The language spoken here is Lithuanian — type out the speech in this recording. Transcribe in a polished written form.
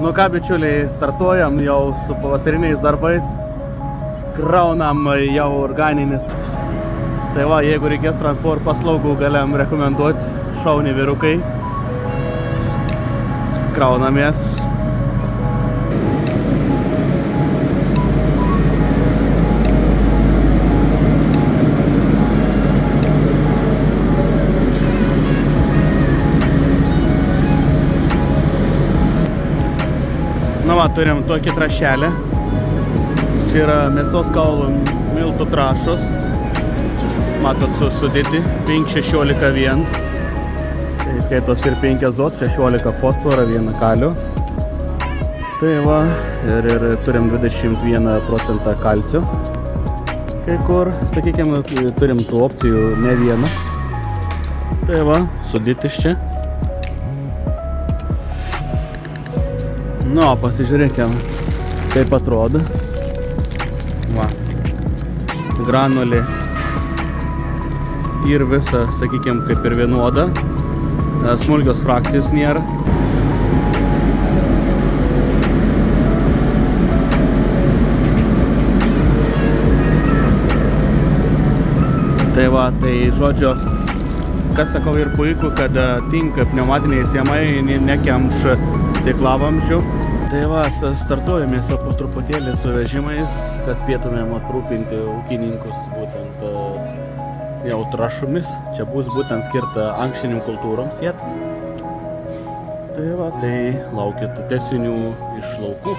Nu ką, bičiuliai, startuojam jau su pavasariniais darbais, kraunam jau organinis. Tai va, jeigu reikės transport paslaugų, galim rekomenduoti, šauni vyrukai. Kraunamės. Na va, turim tokį trašelę. Čia yra mėsos kaulų miltų trąšos. Matot, sudėti 5-16-1. Tai skaitos ir 5 azot, 16 fosforą, 1 kalio. Tai va, ir turim 21% kalcio. Kai kur, sakykime, turim tų opcijų ne vieną. Tai va, sudėtis čia. Nu, pasižiūrėkime, kaip atrodo. Va, granulė ir visa, sakykime, kaip ir vienoda. Smulkios frakcijos nėra. Tai va, tai žodžio, kas sakau ir puiku, kad tinka pneumatiniai siemai, nekemš sėklavamzdžių. Tai va, startuojamės po truputėlį su vežimais, kad spėtumėm aprūpinti ūkininkus būtent jau trąšomis. Čia bus būtent skirta ankštinių kultūroms sėt. Tai va, tai laukit tęsinių iš laukų.